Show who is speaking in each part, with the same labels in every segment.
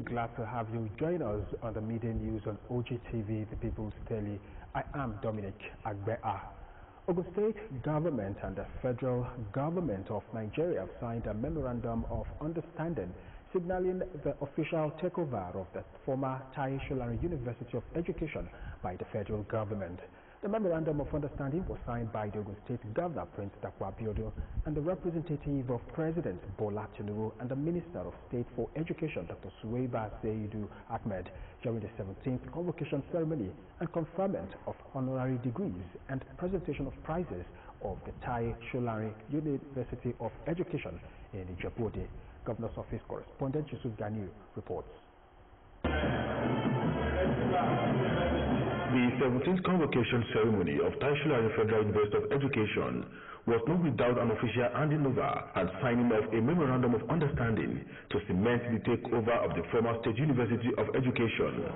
Speaker 1: glad to have you join us on the Media News on OGTV, the People's Daily. I am Dominic Agbea. Ogun State government and the federal government of Nigeria have signed a memorandum of understanding signaling the official takeover of the former Tai Sholari University of Education by the federal government. The memorandum of understanding was signed by the Ogun State Governor Prince Dapo Abiodun and the representative of President Bola Tinubu and the Minister of State for Education Dr. Suwaiba Seidu Ahmed during the 17th convocation ceremony and conferment of honorary degrees and presentation of prizes of the Tai Sholari University of Education in Ijebu-Ode. Governor's Office correspondent Yusuf Ganiu reports.
Speaker 2: The 17th convocation ceremony of Tai Sholari Federal University of Education was not without an official handing over and signing of a memorandum of understanding to cement the takeover of the former State University of Education.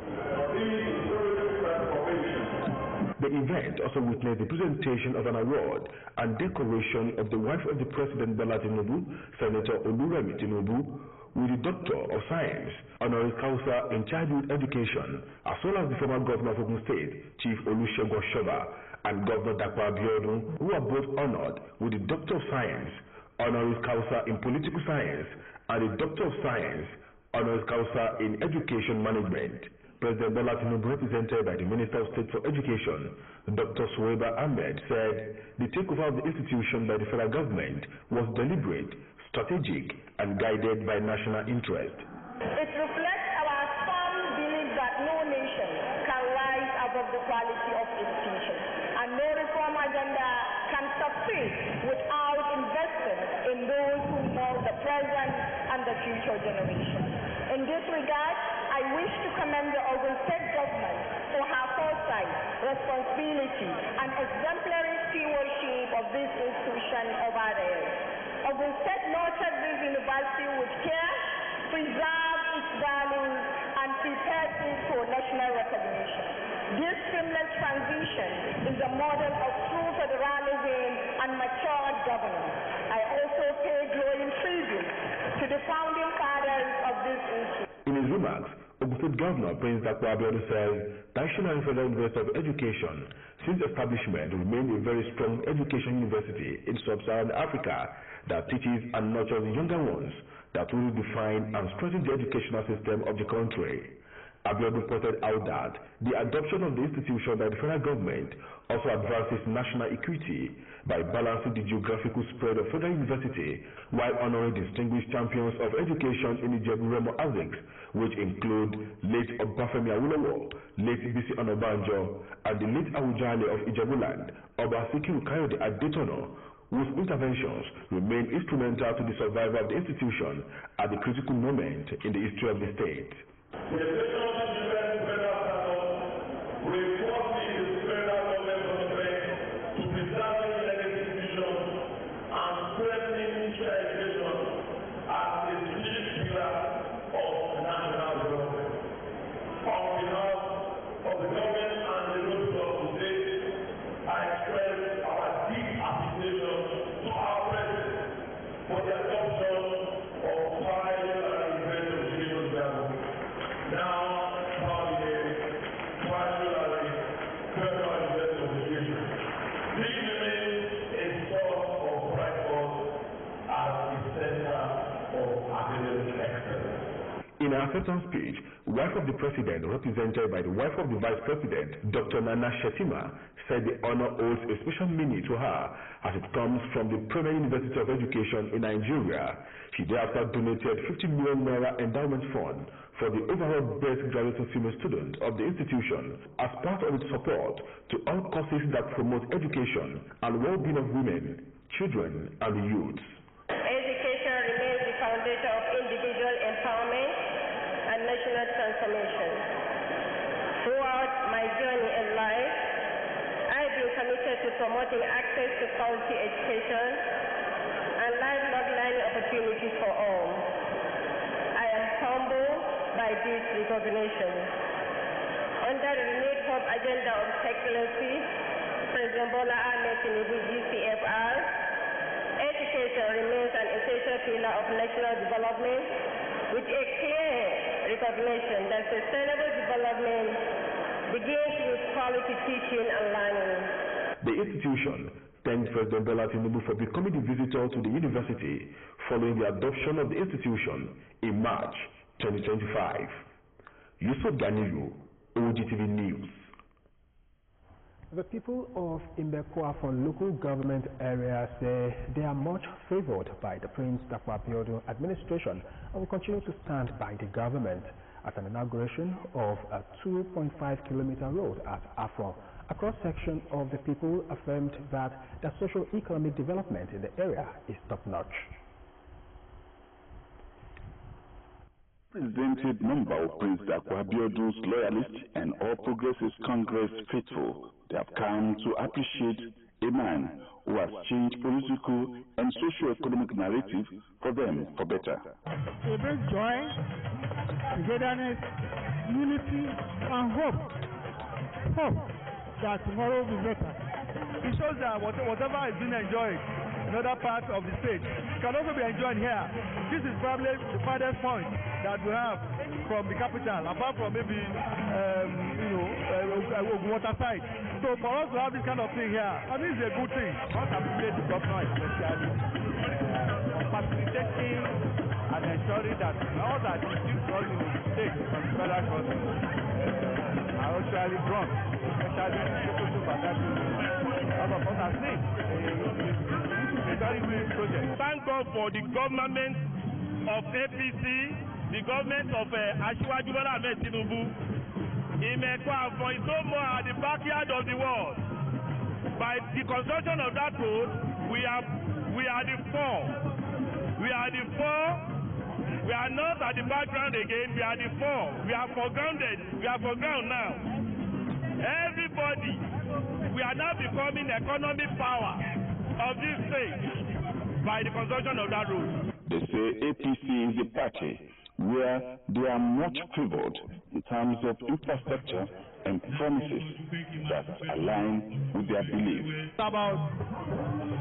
Speaker 2: The event also witnessed the presentation of an award and decoration of the wife of the President Bola Tinubu, Senator Oluremi Tinubu, with the Doctor of Science, honoris causa in childhood education, as well as the former Governor of Ogun State, Chief Olusegun Oshoba, and Governor Dapo Abiodun, who are both honored with the Doctor of Science, honoris causa in political science, and the Doctor of Science, honoris causa in education management. President Bola Tinubu, represented by the Minister of State for Education, Dr. Suwaiba Ahmed, said the takeover of the institution by the federal government was deliberate, strategic, and guided by national interest.
Speaker 3: It reflects our firm belief that no nation can rise above the quality of institutions, and no reform agenda can succeed without investing in those who know the present and the future generations. In this regard, I wish to commend the Ogun State government for her foresight, responsibility, and exemplary stewardship of this institution over the years. Ogun State nurtured this university with care, preserved its values, and prepared it for national recognition. This seamless transition is a model of true federalism and matured governance. I also pay glowing tribute to the founding fathers of this institution.
Speaker 2: In his remarks, Ogun State Governor Prince Dapo Abiodun said Tai Sholari Federal University of Education, since establishment, remained a very strong education university in sub-Saharan Africa that teaches and nurtures the younger ones that will define and strengthen the educational system of the country. Abiodun pointed out that the adoption of the institution by the federal government also advances national equity by balancing the geographical spread of federal university while honoring distinguished champions of education in Ijebu-Remo Aziks, which include late Obafemi Awolowo, late Bisi Onabanjo, and the late Awujale of Ijebuland, Oba Sikiru Kayode Adetono, whose interventions remain instrumental to the survival of the institution at the critical moment in the history of the state. In her acceptance speech, wife of the president, represented by the wife of the vice president, Dr. Nana Shetima, said the honor holds a special meaning to her as it comes from the Premier University of Education in Nigeria. She thereafter donated 50 million naira endowment fund for the overall best graduate female student of the institution as part of its support to all courses that promote education and well-being of women, children, and the youths.
Speaker 3: Education remains the foundation of individual empowerment and national transformation. Throughout my journey in life, I've been committed to promoting access to quality education and lifelong learning opportunities for all. I am humbled by this recognition. Under the renewed hope agenda of His Excellency, President Bola Ahmed Tinubu GCFR, education remains an essential pillar of national development with a clear recognition that sustainable development begins with quality teaching and learning.
Speaker 2: The institution thanked President Bola Tinubu for becoming the visitor to the university following the adoption of the institution in March 2025. Yusuf Ganiyu, OGTV News.
Speaker 1: The people of Imbekwafon local government area say they are much favored by the Prince Dapò Abiodun administration and will continue to stand by the government. At an inauguration of a 2.5-kilometer road at Afon, a cross-section of the people affirmed that the socio-economic development in the area is top-notch.
Speaker 4: Represented member of Prince Dapò Abiodun's loyalists and All Progressives Congress faithful, they have come to appreciate a man who has changed political and socio-economic narrative for them for better.
Speaker 5: It brings joy, togetherness, unity, and hope. Hope that tomorrow will be better.
Speaker 6: It shows that whatever is being enjoyed in other parts of the state can also be enjoyed here. This is probably the farthest point that we have from the capital, apart from maybe water side. So for us to have this kind of thing here, I mean, it's a good thing. I must appreciate the governor especially for facilitating and ensuring that all that is being done in the state from the federal government are actually brought, especially in the Badatu. All of us have seen a very good project.
Speaker 7: Thank God for the government of APC, the government of Asiwaju Bola Ahmed Tinubu. Imbekwafon is no more at the backyard of the world. By the construction of that road, we are the four. We are the four. We are not at the background again. We are the four. We are foregrounded. We are foreground now. Everybody, we are now becoming economic power of this state by the construction of that road.
Speaker 4: They say APC is the party where they are much favored in terms of infrastructure and promises that align with their beliefs.
Speaker 6: About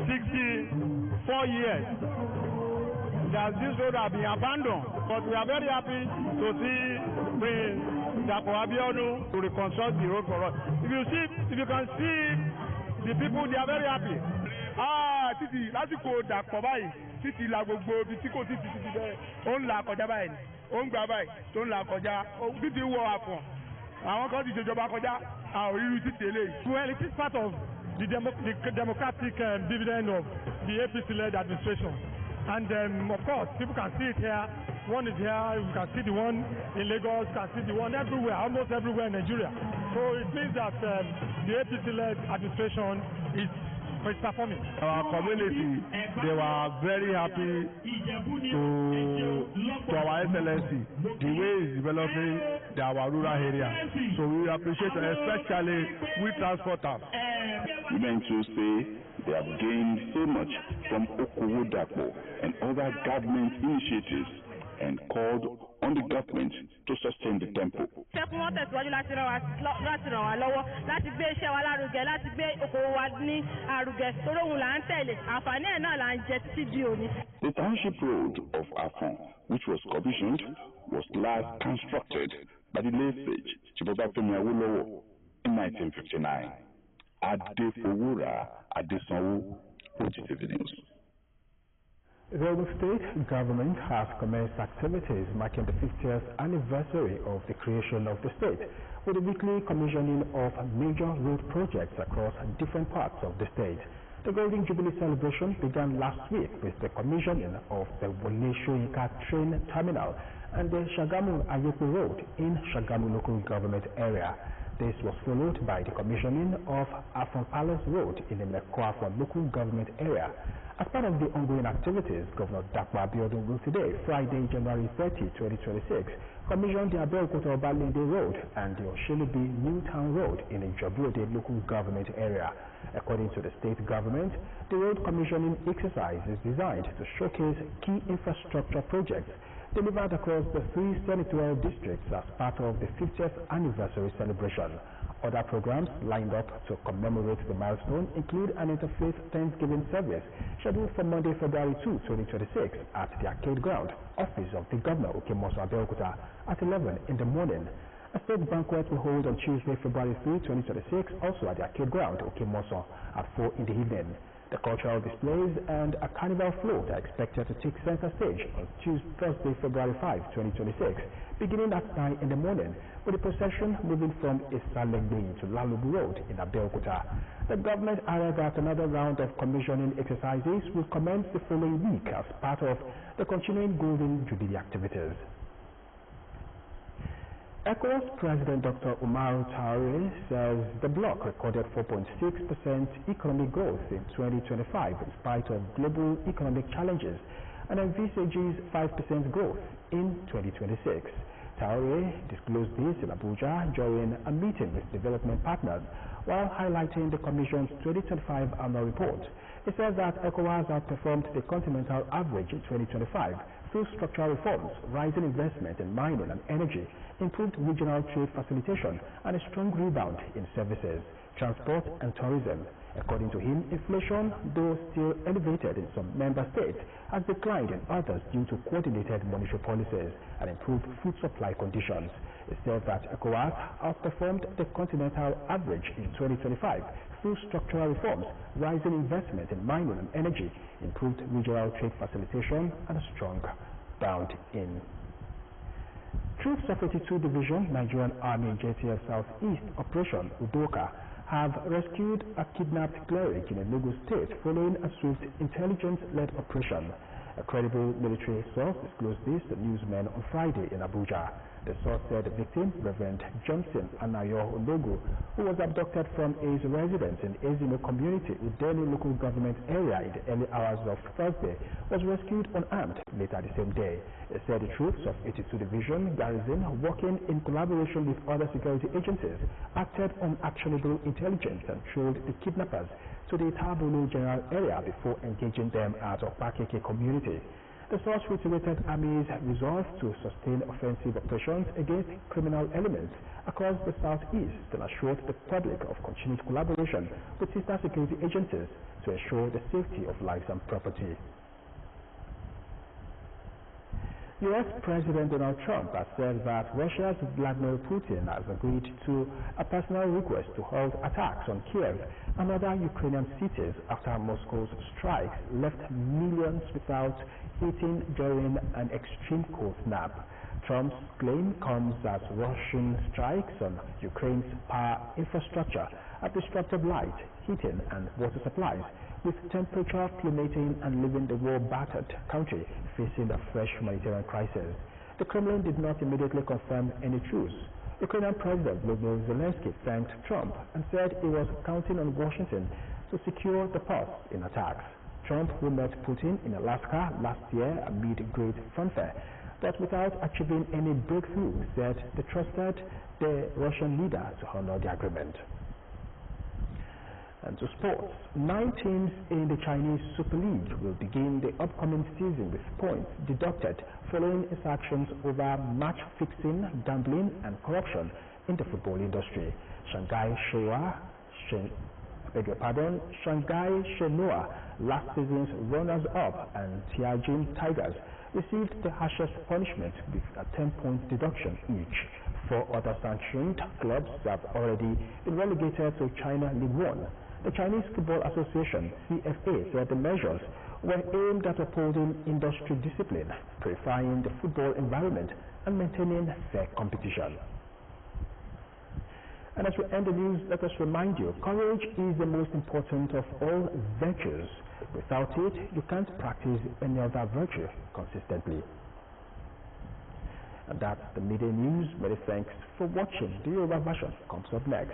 Speaker 6: 64 years that this road has been abandoned, but we are very happy to see Prince Dapò Abiodun to reconstruct the road for us. If you can see the people, they are very happy. Títí lásìkò Dàpọ̀ báyìí, títí la gbogbo ibi tí kò títí bẹ́ẹ̀, ó ń la kọjá báyìí, ó ń gbà báyìí, tó ń la kọjá, títí wọ Àfọ̀n. Àwọn kan ti ṣèjọba kọjá, àwọn irú títí eléyìí. Well, it is part of the democratic dividend of the APC-led administration. And of course, people can see it here. One is here, you can see the one in Lagos, you can see the one everywhere, almost everywhere in Nigeria. So it means that the APC-led administration is performing. Our community, they were very happy to our excellency, the way it's developing our rural area. So we appreciate it, especially we transporters.
Speaker 4: Women to say they have gained so much from Okowo Dapò and other government initiatives and called on the government to sustain the tempo.
Speaker 8: Wọ́n tẹ̀síwájú láti ràn wá lọ́wọ́ láti gbé iṣẹ́ wa lárugẹ láti gbé okòwò wa ní àrùgẹ torí òun là ń tẹ̀lé àǹfààní ẹ̀ náà là ń jẹ títí di òní.
Speaker 4: The township road of Afon, which was commissioned, was last constructed by the late sage Chief Obafemi Awolowo in 1959. Adefowora Adesanwo, OGTV News.
Speaker 1: The Ogun State government has commenced activities marking the 50th anniversary of the creation of the state, with the weekly commissioning of major road projects across different parts of the state. The Golden Jubilee celebration began last week with the commissioning of the Wole Soyinka train terminal and the Shagamu-Ayeku Road in Shagamu local government area. This was followed by the commissioning of Afon Palace Road in the Imbekwafon local government area. As part of the ongoing activities, Governor Dapò Abiodun will today, Friday, January 30, 2026, commission the Abeokuta-Obalende Road and the Oshelebi New Town Road in the Ijebu-Ode local government area. According to the state government, the road commissioning exercise is designed to showcase key infrastructure projects delivered across the 3 senatorial districts as part of the 50th anniversary celebration. Other programs lined up to commemorate the milestone include an interfaith Thanksgiving service scheduled for Monday, February 2, 2026 at the Arcade Ground, office of the Governor Okemoso Abeokuta at 11 in the morning. A state banquet will hold on Tuesday, February 3, 2026, also at the Arcade Ground, Okemoso, at 4 in the evening. The cultural displays and a carnival float are expected to take center stage on Thursday, February 5, 2026, beginning at 9 in the morning, with the procession moving from Isalengbe to Lalubu Road in Abeokuta. The government added that another round of commissioning exercises will commence the following week as part of the continuing Golden Jubilee activities. ECOWAS President Dr. Umaru Traore says the bloc recorded 4.6% economic growth in 2025 in spite of global economic challenges and envisages 5% growth in 2026. Traore disclosed this in Abuja during a meeting with development partners while highlighting the Commission's 2025 annual report. He said that ECOWAS outperformed the continental average in 2025 through structural reforms, rising investment in mining and energy, improved regional trade facilitation, and a strong rebound in services, transport, and tourism. According to him, inflation, though still elevated in some member states, has declined in others due to coordinated monetary policies and improved food supply conditions. He said that ECOWAS outperformed the continental average in 2025 through structural reforms, rising investment in mining and energy, improved regional trade facilitation, and a strong bound in. Troops of 82 Division, Nigerian Army JTF Southeast Operation Udoka have rescued a kidnapped cleric in Enugu State following a swift intelligence-led operation. A credible military source disclosed this to newsmen on Friday in Abuja. The source said the victim, Reverend Johnson Anayo Onogu, who was abducted from his residence in Ezimo community, Udeni local government area in the early hours of Thursday, was rescued unarmed later the same day. It said the troops of 82 Division Garrison, working in collaboration with other security agencies, acted on actionable intelligence and trailed the kidnappers to the Itabulu general area before engaging them at Opakeke community. The source reiterated Army's resolve to sustain offensive operations against criminal elements across the southeast and assured the public of continued collaboration with sister security agencies to ensure the safety of lives and property. U.S. President Donald Trump has said that Russia's Vladimir Putin has agreed to a personal request to halt attacks on Kiev and other Ukrainian cities after Moscow's strikes left millions without heating during an extreme cold snap. Trump's claim comes as Russian strikes on Ukraine's power infrastructure have disrupted light, heating, and water supplies, with temperature plummeting and leaving the war-battered country facing a fresh humanitarian crisis. The Kremlin did not immediately confirm any truce. Ukrainian President Volodymyr Zelensky thanked Trump and said he was counting on Washington to secure the pause in attacks. Trump, who met Putin in Alaska last year amid great fanfare, but without achieving any breakthrough, said they trusted the Russian leader to honor the agreement. And to sports, 9 teams in the Chinese Super League will begin the upcoming season with points deducted following its actions over match fixing, gambling, and corruption in the football industry. Shanghai Shenhua, last season's runners-up, and Tianjin Tigers received the harshest punishment with a 10-point deduction each. 4 other sanctioned clubs have already been relegated to China League One. The Chinese Football Association, CFA, said the measures were aimed at upholding industry discipline, purifying the football environment, and maintaining fair competition. And as we end the news, let us remind you, courage is the most important of all virtues. Without it, you can't practice any other virtue consistently. And that's the midday news. Many thanks for watching. The Yoruba version comes up next.